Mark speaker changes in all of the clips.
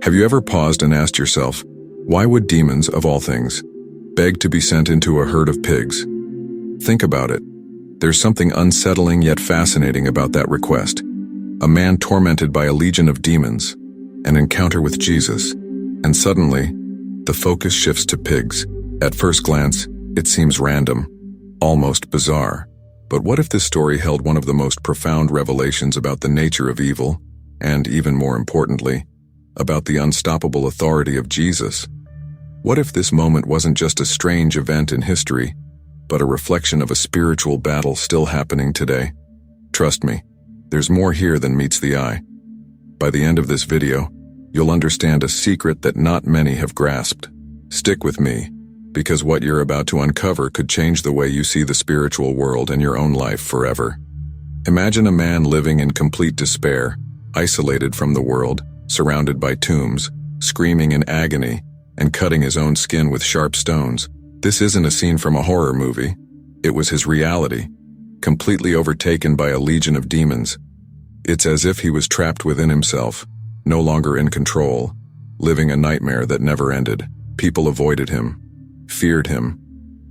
Speaker 1: Have you ever paused and asked yourself, why would demons, of all things, beg to be sent into a herd of pigs? Think about it. There's something unsettling yet fascinating about that request. A man tormented by a legion of demons, an encounter with Jesus, and suddenly, the focus shifts to pigs. At first glance, it seems random, almost bizarre. But what if this story held one of the most profound revelations about the nature of evil, and even more importantly, about the unstoppable authority of Jesus? What if this moment wasn't just a strange event in history, but a reflection of a spiritual battle still happening today? Trust me, there's more here than meets the eye. By the end of this video, you'll understand a secret that not many have grasped. Stick with me, because what you're about to uncover could change the way you see the spiritual world and your own life forever. Imagine a man living in complete despair, isolated from the world, surrounded by tombs, screaming in agony, and cutting his own skin with sharp stones. This isn't a scene from a horror movie. It was his reality, completely overtaken by a legion of demons. It's as if he was trapped within himself, no longer in control, living a nightmare that never ended. People avoided him, feared him,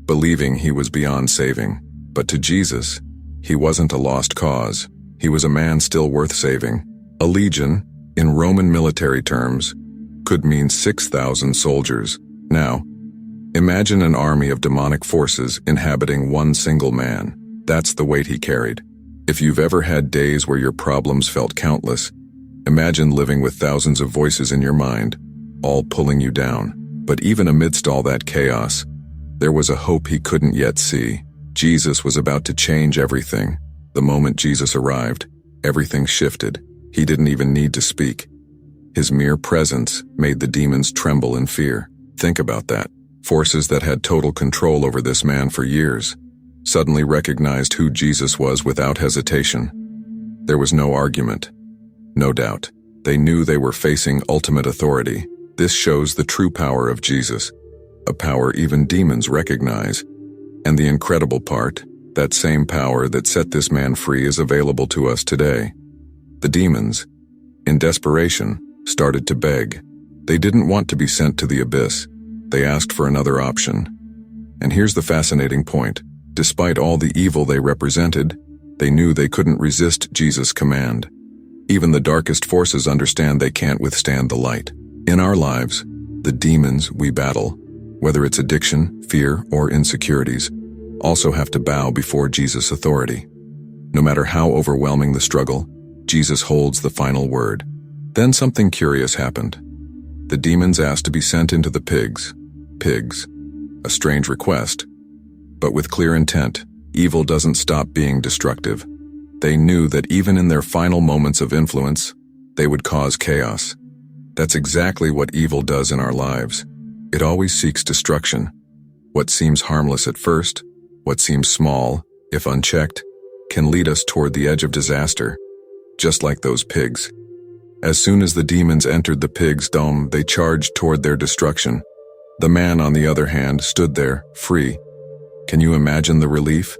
Speaker 1: believing he was beyond saving. But to Jesus, he wasn't a lost cause. He was a man still worth saving. A legion, in Roman military terms, could mean 6,000 soldiers. Now, imagine an army of demonic forces inhabiting one single man. That's the weight he carried. If you've ever had days where your problems felt countless, imagine living with thousands of voices in your mind, all pulling you down. But even amidst all that chaos, there was a hope he couldn't yet see. Jesus was about to change everything. The moment Jesus arrived, everything shifted. He didn't even need to speak. His mere presence made the demons tremble in fear. Think about that. Forces that had total control over this man for years suddenly recognized who Jesus was without hesitation. There was no argument, no doubt. They knew they were facing ultimate authority. This shows the true power of Jesus, a power even demons recognize. And the incredible part, that same power that set this man free is available to us today. The demons, in desperation, started to beg. They didn't want to be sent to the abyss. They asked for another option. And here's the fascinating point. Despite all the evil they represented, they knew they couldn't resist Jesus' command. Even the darkest forces understand they can't withstand the light. In our lives, the demons we battle, whether it's addiction, fear, or insecurities, also have to bow before Jesus' authority. No matter how overwhelming the struggle, Jesus holds the final word. Then something curious happened. The demons asked to be sent into the pigs. Pigs. A strange request. But with clear intent, evil doesn't stop being destructive. They knew that even in their final moments of influence, they would cause chaos. That's exactly what evil does in our lives. It always seeks destruction. What seems harmless at first, what seems small, if unchecked, can lead us toward the edge of disaster, just like those pigs. As soon as the demons entered the pigs' dome, they charged toward their destruction. The man, on the other hand, stood there, free. Can you imagine the relief?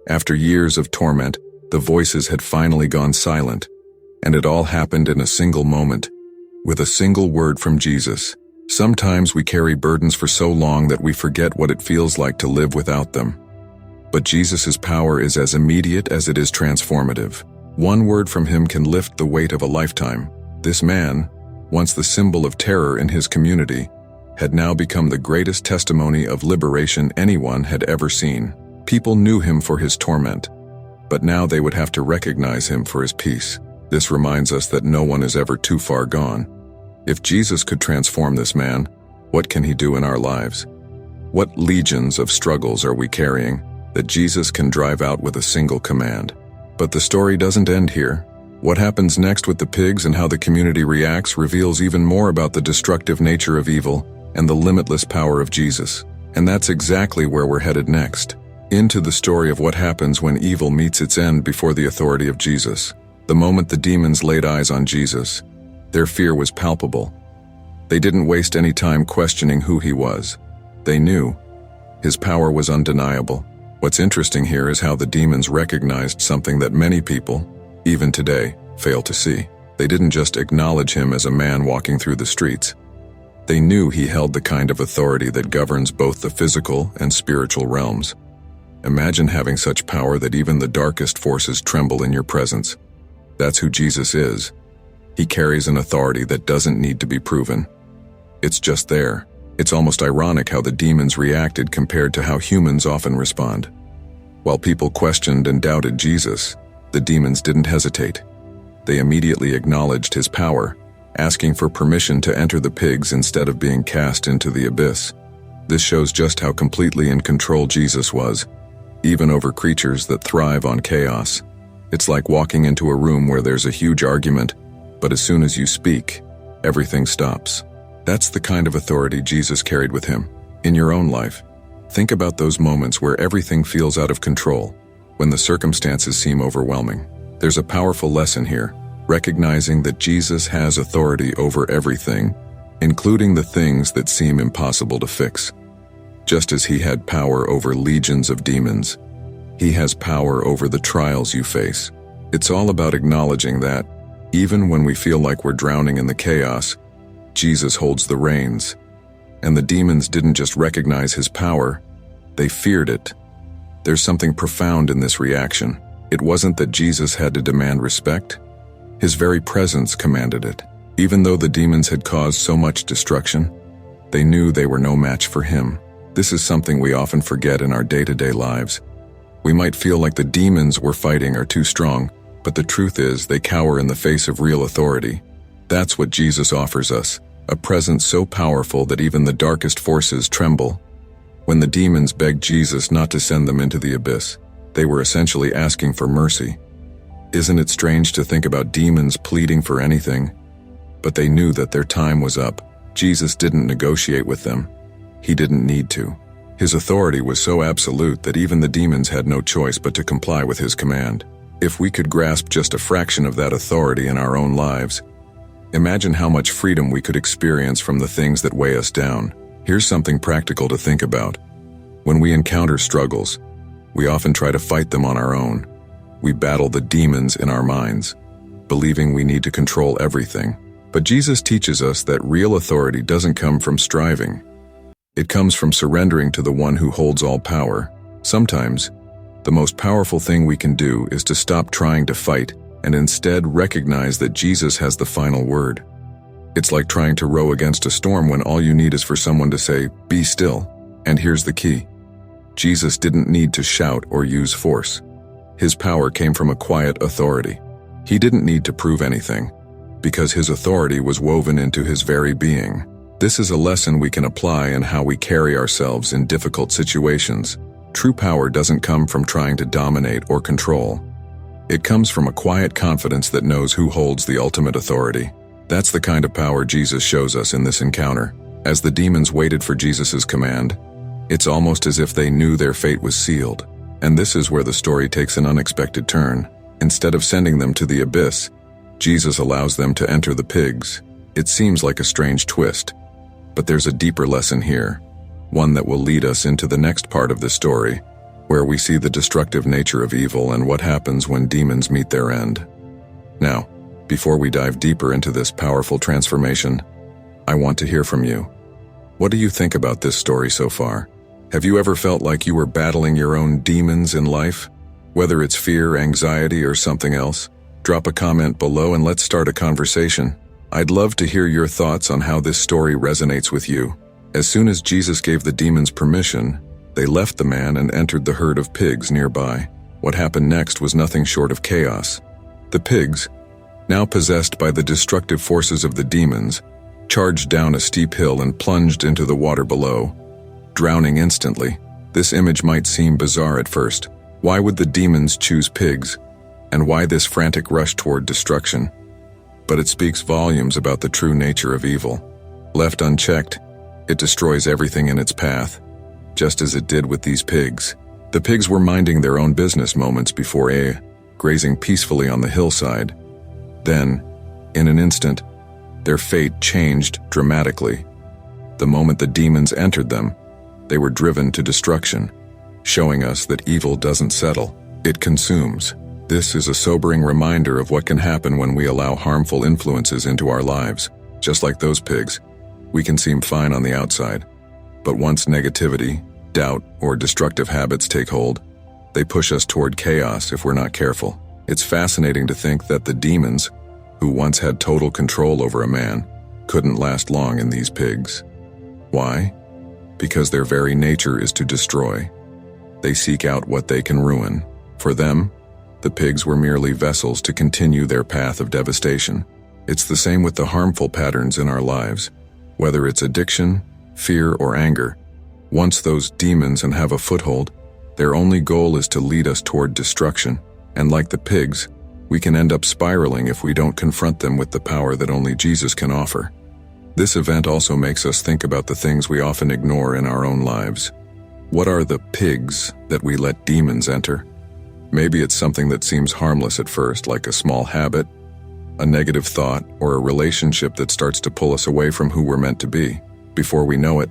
Speaker 1: After years of torment, the voices had finally gone silent, and it all happened in a single moment, with a single word from Jesus. Sometimes we carry burdens for so long that we forget what it feels like to live without them. But Jesus' power is as immediate as it is transformative. One word from him can lift the weight of a lifetime. This man, once the symbol of terror in his community, had now become the greatest testimony of liberation anyone had ever seen. People knew him for his torment, but now they would have to recognize him for his peace. This reminds us that no one is ever too far gone. If Jesus could transform this man, what can he do in our lives? What legions of struggles are we carrying that Jesus can drive out with a single command? But the story doesn't end here. What happens next with the pigs and how the community reacts reveals even more about the destructive nature of evil and the limitless power of Jesus. And that's exactly where we're headed next. Into the story of what happens when evil meets its end before the authority of Jesus. The moment the demons laid eyes on Jesus, their fear was palpable. They didn't waste any time questioning who he was. They knew. His power was undeniable. What's interesting here is how the demons recognized something that many people, even today, fail to see. They didn't just acknowledge him as a man walking through the streets. They knew he held the kind of authority that governs both the physical and spiritual realms. Imagine having such power that even the darkest forces tremble in your presence. That's who Jesus is. He carries an authority that doesn't need to be proven. It's just there. It's almost ironic how the demons reacted compared to how humans often respond. While people questioned and doubted Jesus, the demons didn't hesitate. They immediately acknowledged his power, asking for permission to enter the pigs instead of being cast into the abyss. This shows just how completely in control Jesus was, even over creatures that thrive on chaos. It's like walking into a room where there's a huge argument, but as soon as you speak, everything stops. That's the kind of authority Jesus carried with him. In your own life, think about those moments where everything feels out of control, when the circumstances seem overwhelming. There's a powerful lesson here, recognizing that Jesus has authority over everything, including the things that seem impossible to fix. Just as he had power over legions of demons, he has power over the trials you face. It's all about acknowledging that, even when we feel like we're drowning in the chaos, Jesus holds the reins. And the demons didn't just recognize his power, they feared it. There's something profound in this reaction. It wasn't that Jesus had to demand respect. His very presence commanded it. Even though the demons had caused so much destruction, they knew they were no match for him. This is something we often forget in our day-to-day lives. We might feel like the demons we're fighting are too strong, but the truth is they cower in the face of real authority. That's what Jesus offers us, a presence so powerful that even the darkest forces tremble. When the demons begged Jesus not to send them into the abyss, they were essentially asking for mercy. Isn't it strange to think about demons pleading for anything? But they knew that their time was up. Jesus didn't negotiate with them. He didn't need to. His authority was so absolute that even the demons had no choice but to comply with his command. If we could grasp just a fraction of that authority in our own lives, imagine how much freedom we could experience from the things that weigh us down. Here's something practical to think about. When we encounter struggles, we often try to fight them on our own. We battle the demons in our minds, believing we need to control everything. But Jesus teaches us that real authority doesn't come from striving. It comes from surrendering to the one who holds all power. Sometimes, the most powerful thing we can do is to stop trying to fight and instead recognize that Jesus has the final word. It's like trying to row against a storm when all you need is for someone to say, "Be still." And here's the key. Jesus didn't need to shout or use force. His power came from a quiet authority. He didn't need to prove anything, because his authority was woven into his very being. This is a lesson we can apply in how we carry ourselves in difficult situations. True power doesn't come from trying to dominate or control. It comes from a quiet confidence that knows who holds the ultimate authority. That's the kind of power Jesus shows us in this encounter. As the demons waited for Jesus' command, it's almost as if they knew their fate was sealed. And this is where the story takes an unexpected turn. Instead of sending them to the abyss, Jesus allows them to enter the pigs. It seems like a strange twist, but there's a deeper lesson here, one that will lead us into the next part of the story, where we see the destructive nature of evil and what happens when demons meet their end. Now, before we dive deeper into this powerful transformation, I want to hear from you. What do you think about this story so far? Have you ever felt like you were battling your own demons in life? Whether it's fear, anxiety, or something else? Drop a comment below and let's start a conversation. I'd love to hear your thoughts on how this story resonates with you. As soon as Jesus gave the demons permission, they left the man and entered the herd of pigs nearby. What happened next was nothing short of chaos. The pigs, now possessed by the destructive forces of the demons, charged down a steep hill and plunged into the water below, drowning instantly. This image might seem bizarre at first. Why would the demons choose pigs? And why this frantic rush toward destruction? But it speaks volumes about the true nature of evil. Left unchecked, it destroys everything in its path, just as it did with these pigs. The pigs were minding their own business moments before grazing peacefully on the hillside. Then, in an instant, their fate changed dramatically. The moment the demons entered them, they were driven to destruction, showing us that evil doesn't settle, it consumes. This is a sobering reminder of what can happen when we allow harmful influences into our lives. Just like those pigs, we can seem fine on the outside, but once negativity, doubt, or destructive habits take hold, they push us toward chaos if we're not careful. It's fascinating to think that the demons, who once had total control over a man, couldn't last long in these pigs. Why? Because their very nature is to destroy. They seek out what they can ruin. For them, the pigs were merely vessels to continue their path of devastation. It's the same with the harmful patterns in our lives. Whether it's addiction, fear, or anger, once those demons have a foothold, their only goal is to lead us toward destruction. And like the pigs, we can end up spiraling if we don't confront them with the power that only Jesus can offer. This event also makes us think about the things we often ignore in our own lives. What are the pigs that we let demons enter? Maybe it's something that seems harmless at first, like a small habit, a negative thought, or a relationship that starts to pull us away from who we're meant to be. Before we know it,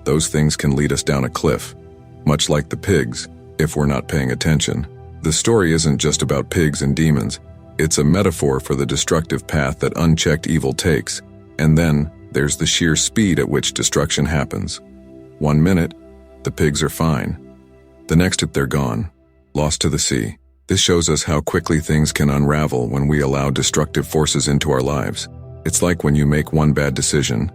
Speaker 1: those things can lead us down a cliff, much like the pigs, if we're not paying attention. The story isn't just about pigs and demons. It's a metaphor for the destructive path that unchecked evil takes. And then, there's the sheer speed at which destruction happens. 1 minute, the pigs are fine. The next, they're gone, lost to the sea. This shows us how quickly things can unravel when we allow destructive forces into our lives. It's like when you make one bad decision,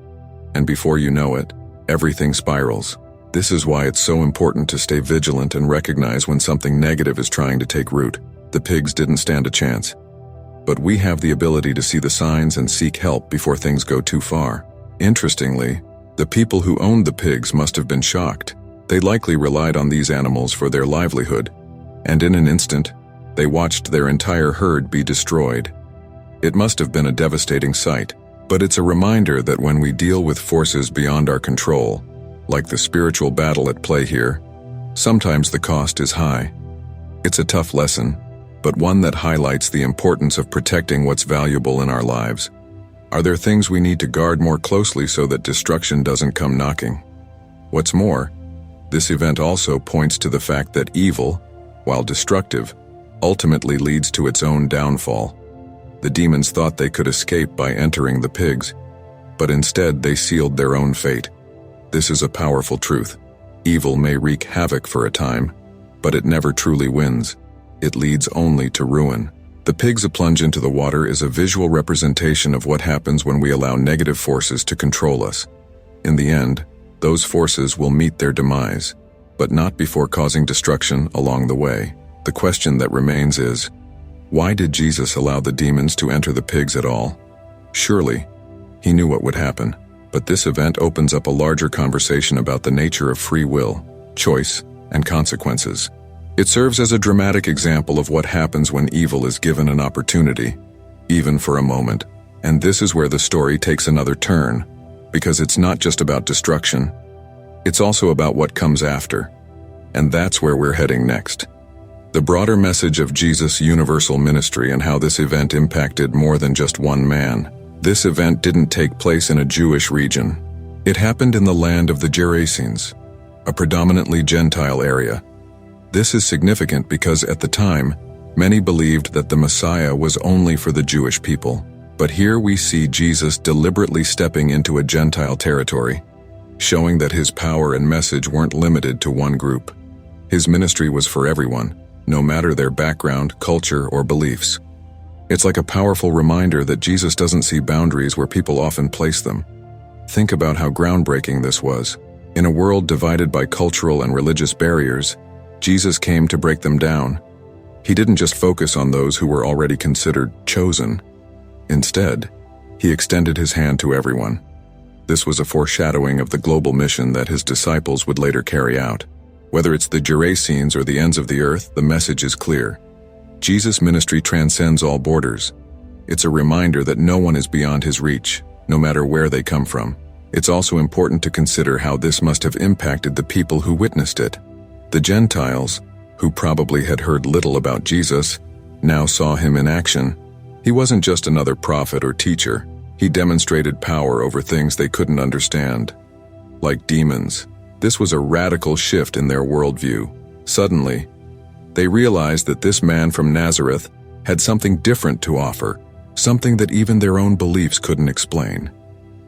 Speaker 1: and before you know it, everything spirals. This is why it's so important to stay vigilant and recognize when something negative is trying to take root. The pigs didn't stand a chance. But we have the ability to see the signs and seek help before things go too far. Interestingly, the people who owned the pigs must have been shocked. They likely relied on these animals for their livelihood, and in an instant, they watched their entire herd be destroyed. It must have been a devastating sight, but it's a reminder that when we deal with forces beyond our control, like the spiritual battle at play here, sometimes the cost is high. It's a tough lesson, but one that highlights the importance of protecting what's valuable in our lives. Are there things we need to guard more closely so that destruction doesn't come knocking? What's more, this event also points to the fact that evil, while destructive, ultimately leads to its own downfall. The demons thought they could escape by entering the pigs, but instead they sealed their own fate. This is a powerful truth. Evil may wreak havoc for a time, but it never truly wins. It leads only to ruin. The pig's plunge into the water is a visual representation of what happens when we allow negative forces to control us. In the end, those forces will meet their demise, but not before causing destruction along the way. The question that remains is, why did Jesus allow the demons to enter the pigs at all? Surely, he knew what would happen. But this event opens up a larger conversation about the nature of free will, choice, and consequences. It serves as a dramatic example of what happens when evil is given an opportunity, even for a moment. And this is where the story takes another turn, because it's not just about destruction, it's also about what comes after. And that's where we're heading next. The broader message of Jesus' universal ministry and how this event impacted more than just one man. This event didn't take place in a Jewish region. It happened in the land of the Gerasenes, a predominantly Gentile area. This is significant because at the time, many believed that the Messiah was only for the Jewish people. But here we see Jesus deliberately stepping into a Gentile territory, showing that his power and message weren't limited to one group. His ministry was for everyone, no matter their background, culture, or beliefs. It's like a powerful reminder that Jesus doesn't see boundaries where people often place them. Think about how groundbreaking this was. In a world divided by cultural and religious barriers, Jesus came to break them down. He didn't just focus on those who were already considered chosen. Instead, he extended his hand to everyone. This was a foreshadowing of the global mission that his disciples would later carry out. Whether it's the Gerasenes or the ends of the earth, the message is clear. Jesus' ministry transcends all borders. It's a reminder that no one is beyond his reach, no matter where they come from. It's also important to consider how this must have impacted the people who witnessed it. The Gentiles, who probably had heard little about Jesus, now saw him in action. He wasn't just another prophet or teacher. He demonstrated power over things they couldn't understand. Like demons, this was a radical shift in their worldview. Suddenly, They realized that this man from Nazareth had something different to offer, something that even their own beliefs couldn't explain.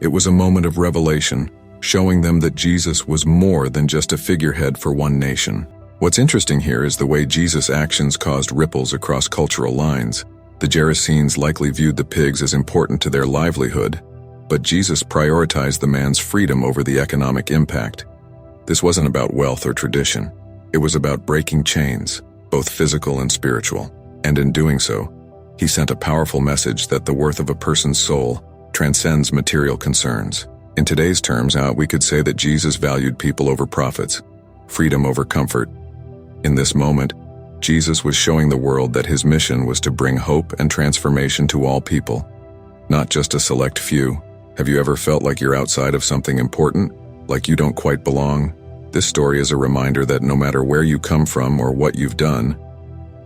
Speaker 1: It was a moment of revelation, showing them that Jesus was more than just a figurehead for one nation. What's interesting here is the way Jesus' actions caused ripples across cultural lines. The Gerasenes likely viewed the pigs as important to their livelihood, but Jesus prioritized the man's freedom over the economic impact. This wasn't about wealth or tradition. It was about breaking chains, both physical and spiritual. And in doing so, he sent a powerful message that the worth of a person's soul transcends material concerns. In today's terms, we could say that Jesus valued people over profits, freedom over comfort. In this moment, Jesus was showing the world that his mission was to bring hope and transformation to all people, not just a select few. Have you ever felt like you're outside of something important, like you don't quite belong? This story is a reminder that no matter where you come from or what you've done,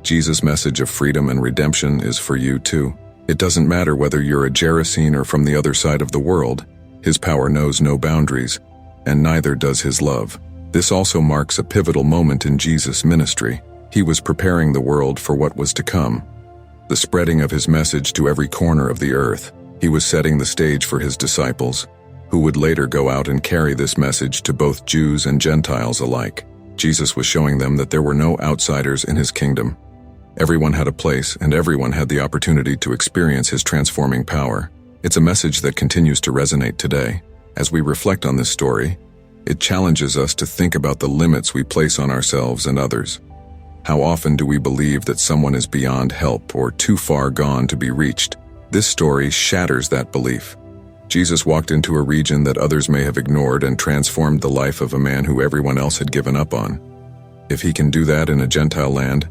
Speaker 1: Jesus' message of freedom and redemption is for you too. It doesn't matter whether you're a Gerasene or from the other side of the world. His power knows no boundaries, and neither does his love. This also marks a pivotal moment in Jesus' ministry. He was preparing the world for what was to come, the spreading of his message to every corner of the earth. He was setting the stage for his disciples, who would later go out and carry this message to both Jews and Gentiles alike. Jesus was showing them that there were no outsiders in his kingdom. Everyone had a place, and everyone had the opportunity to experience his transforming power. It's a message that continues to resonate today. As we reflect on this story, it challenges us to think about the limits we place on ourselves and others. How often do we believe that someone is beyond help or too far gone to be reached? This story shatters that belief. Jesus walked into a region that others may have ignored and transformed the life of a man who everyone else had given up on. If he can do that in a Gentile land,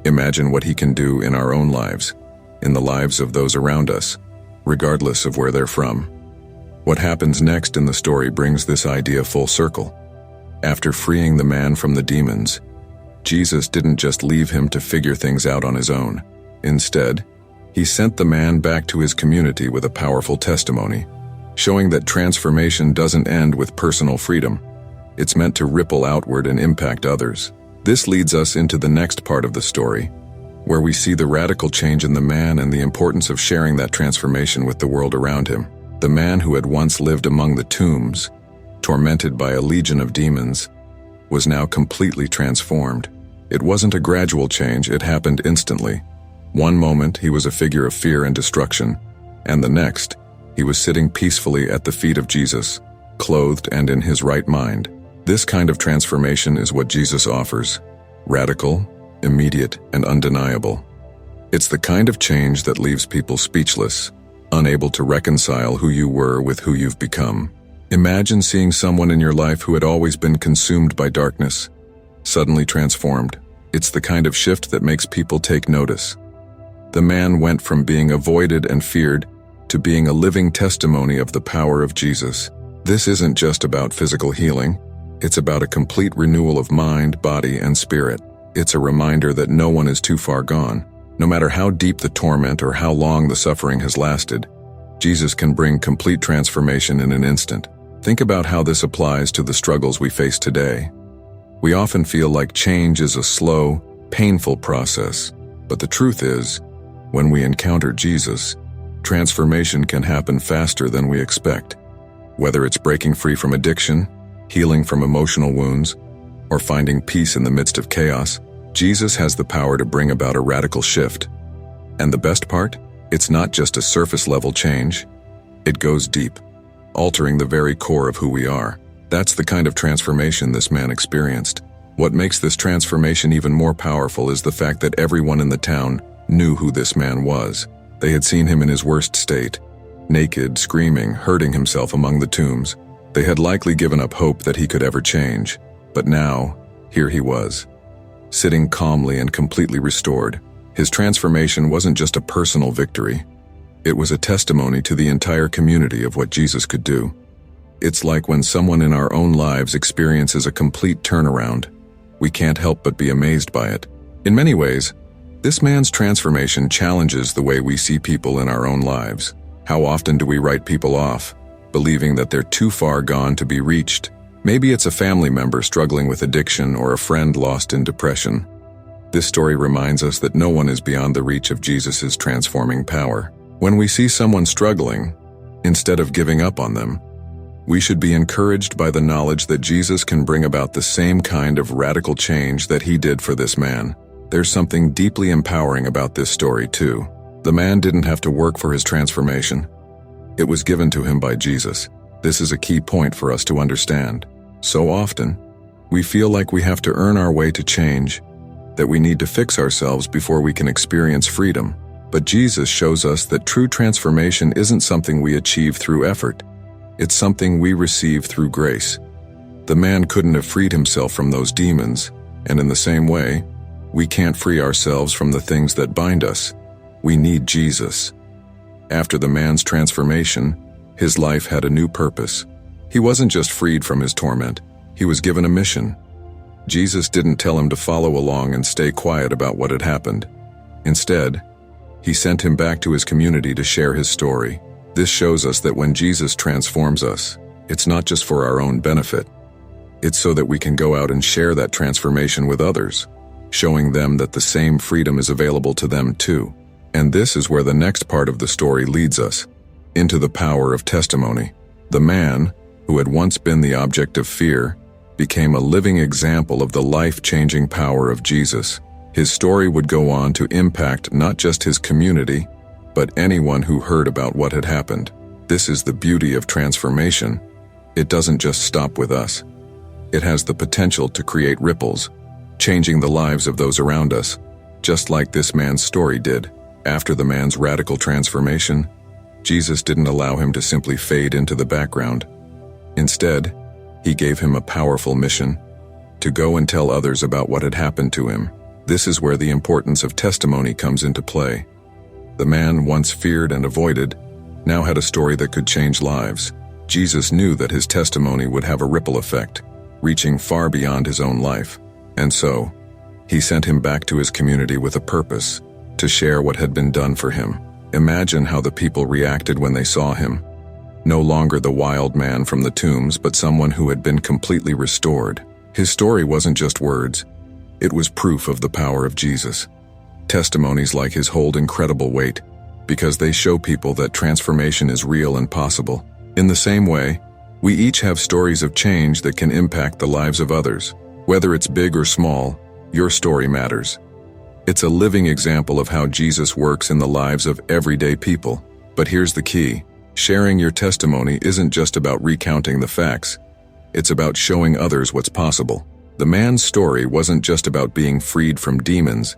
Speaker 1: imagine what he can do in our own lives, in the lives of those around us, regardless of where they're from. What happens next in the story brings this idea full circle. After freeing the man from the demons, Jesus didn't just leave him to figure things out on his own. Instead, he sent the man back to his community with a powerful testimony, showing that transformation doesn't end with personal freedom. It's meant to ripple outward and impact others. This leads us into the next part of the story, where we see the radical change in the man and the importance of sharing that transformation with the world around him. The man who had once lived among the tombs, tormented by a legion of demons, was now completely transformed. It wasn't a gradual change, it happened instantly. One moment he was a figure of fear and destruction, and the next, he was sitting peacefully at the feet of Jesus, clothed and in his right mind. This kind of transformation is what Jesus offers: radical, immediate, and undeniable. It's the kind of change that leaves people speechless, unable to reconcile who you were with who you've become. Imagine seeing someone in your life who had always been consumed by darkness, suddenly transformed. It's the kind of shift that makes people take notice. The man went from being avoided and feared to being a living testimony of the power of Jesus. This isn't just about physical healing. It's about a complete renewal of mind, body, and spirit. It's a reminder that no one is too far gone. No matter how deep the torment or how long the suffering has lasted, Jesus can bring complete transformation in an instant. Think about how this applies to the struggles we face today. We often feel like change is a slow, painful process, but the truth is, when we encounter Jesus, transformation can happen faster than we expect. Whether it's breaking free from addiction, healing from emotional wounds, or finding peace in the midst of chaos, Jesus has the power to bring about a radical shift. And the best part? It's not just a surface-level change. It goes deep, altering the very core of who we are. That's the kind of transformation this man experienced. What makes this transformation even more powerful is the fact that everyone in the town knew who this man was. They had seen him in his worst state, naked, screaming, hurting himself among the tombs. They had likely given up hope that he could ever change. But now, here he was, sitting calmly and completely restored. His transformation wasn't just a personal victory. It was a testimony to the entire community of what Jesus could do. It's like when someone in our own lives experiences a complete turnaround. We can't help but be amazed by it. In many ways, this man's transformation challenges the way we see people in our own lives. How often do we write people off, believing that they're too far gone to be reached? Maybe it's a family member struggling with addiction or a friend lost in depression. This story reminds us that no one is beyond the reach of Jesus' transforming power. When we see someone struggling, instead of giving up on them, we should be encouraged by the knowledge that Jesus can bring about the same kind of radical change that he did for this man. There's something deeply empowering about this story too. The man didn't have to work for his transformation. It was given to him by Jesus. This is a key point for us to understand. So often, we feel like we have to earn our way to change, that we need to fix ourselves before we can experience freedom. But Jesus shows us that true transformation isn't something we achieve through effort. It's something we receive through grace. The man couldn't have freed himself from those demons, and in the same way, we can't free ourselves from the things that bind us. We need Jesus. After the man's transformation, his life had a new purpose. He wasn't just freed from his torment, he was given a mission. Jesus didn't tell him to follow along and stay quiet about what had happened. Instead, he sent him back to his community to share his story. This shows us that when Jesus transforms us, it's not just for our own benefit. It's so that we can go out and share that transformation with others, showing them that the same freedom is available to them too. And this is where the next part of the story leads us, into the power of testimony. The man, who had once been the object of fear, became a living example of the life-changing power of Jesus. His story would go on to impact not just his community, but anyone who heard about what had happened. This is the beauty of transformation. It doesn't just stop with us. It has the potential to create ripples, changing the lives of those around us, just like this man's story did. After the man's radical transformation, Jesus didn't allow him to simply fade into the background. Instead, he gave him a powerful mission, to go and tell others about what had happened to him. This is where the importance of testimony comes into play. The man, once feared and avoided, now had a story that could change lives. Jesus knew that his testimony would have a ripple effect, reaching far beyond his own life. And so, he sent him back to his community with a purpose, to share what had been done for him. Imagine how the people reacted when they saw him. No longer the wild man from the tombs, but someone who had been completely restored. His story wasn't just words. It was proof of the power of Jesus. Testimonies like his hold incredible weight, because they show people that transformation is real and possible. In the same way, we each have stories of change that can impact the lives of others. Whether it's big or small, your story matters. It's a living example of how Jesus works in the lives of everyday people. But here's the key. Sharing your testimony isn't just about recounting the facts. It's about showing others what's possible. The man's story wasn't just about being freed from demons.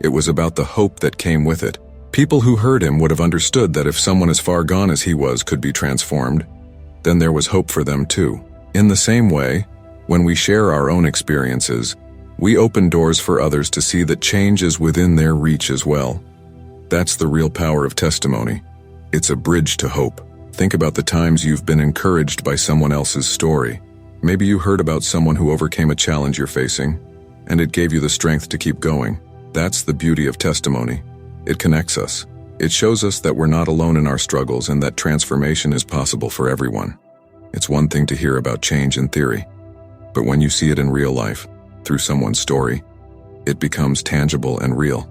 Speaker 1: It was about the hope that came with it. People who heard him would have understood that if someone as far gone as he was could be transformed, then there was hope for them too. In the same way, when we share our own experiences, we open doors for others to see that change is within their reach as well. That's the real power of testimony. It's a bridge to hope. Think about the times you've been encouraged by someone else's story. Maybe you heard about someone who overcame a challenge you're facing, and it gave you the strength to keep going. That's the beauty of testimony. It connects us. It shows us that we're not alone in our struggles and that transformation is possible for everyone. It's one thing to hear about change in theory, but when you see it in real life, through someone's story, it becomes tangible and real.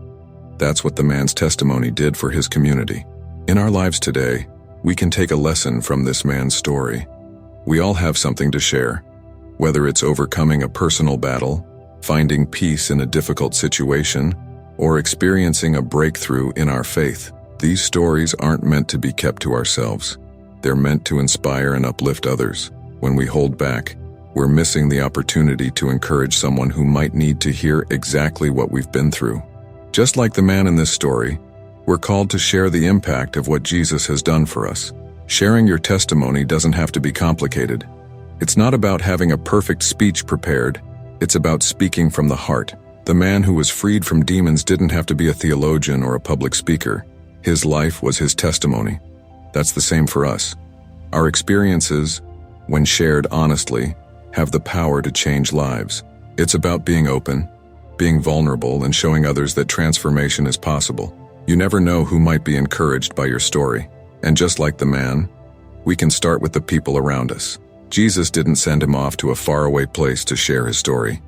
Speaker 1: That's what the man's testimony did for his community. In our lives today, we can take a lesson from this man's story. We all have something to share, whether it's overcoming a personal battle, finding peace in a difficult situation, or experiencing a breakthrough in our faith. These stories aren't meant to be kept to ourselves. They're meant to inspire and uplift others. When we hold back, we're missing the opportunity to encourage someone who might need to hear exactly what we've been through. Just like the man in this story, we're called to share the impact of what Jesus has done for us. Sharing your testimony doesn't have to be complicated. It's not about having a perfect speech prepared. It's about speaking from the heart. The man who was freed from demons didn't have to be a theologian or a public speaker. His life was his testimony. That's the same for us. Our experiences, when shared honestly, have the power to change lives. It's about being open, being vulnerable, and showing others that transformation is possible. You never know who might be encouraged by your story. And just like the man, we can start with the people around us. Jesus didn't send him off to a faraway place to share his story.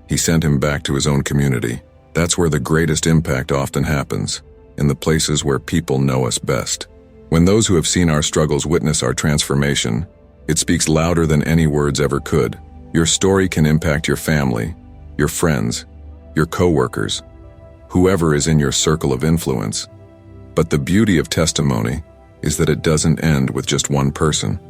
Speaker 1: He sent him back to his own community, That's where the greatest impact often happens, in the places where people know us best. When those who have seen our struggles witness our transformation, it speaks louder than any words ever could. Your story can impact your family, your friends, your coworkers, whoever is in your circle of influence. But the beauty of testimony is that it doesn't end with just one person.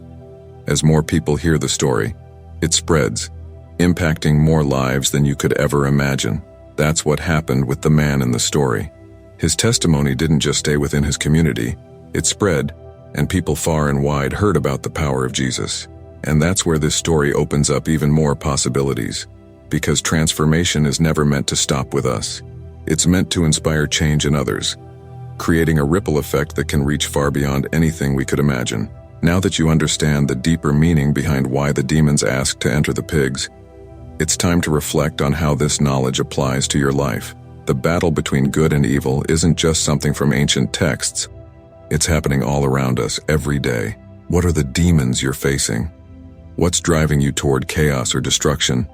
Speaker 1: As more people hear the story, it spreads, impacting more lives than you could ever imagine. That's what happened with the man in the story. His testimony didn't just stay within his community, it spread, and people far and wide heard about the power of Jesus. And that's where this story opens up even more possibilities. Because transformation is never meant to stop with us. It's meant to inspire change in others, creating a ripple effect that can reach far beyond anything we could imagine. Now that you understand the deeper meaning behind why the demons asked to enter the pigs, it's time to reflect on how this knowledge applies to your life. The battle between good and evil isn't just something from ancient texts. It's happening all around us every day. What are the demons you're facing? What's driving you toward chaos or destruction?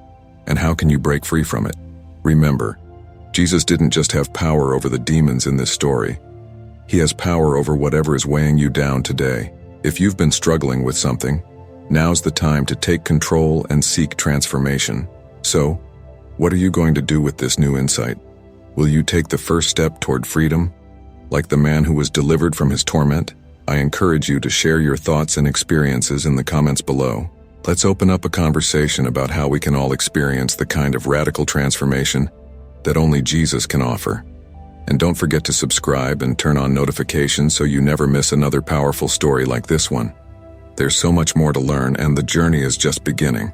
Speaker 1: And how can you break free from it? Remember, Jesus didn't just have power over the demons in this story. He has power over whatever is weighing you down today. If you've been struggling with something, now's the time to take control and seek transformation. So, what are you going to do with this new insight? Will you take the first step toward freedom, like the man who was delivered from his torment? I encourage you to share your thoughts and experiences in the comments below. Let's open up a conversation about how we can all experience the kind of radical transformation that only Jesus can offer. And don't forget to subscribe and turn on notifications so you never miss another powerful story like this one. There's so much more to learn, and the journey is just beginning.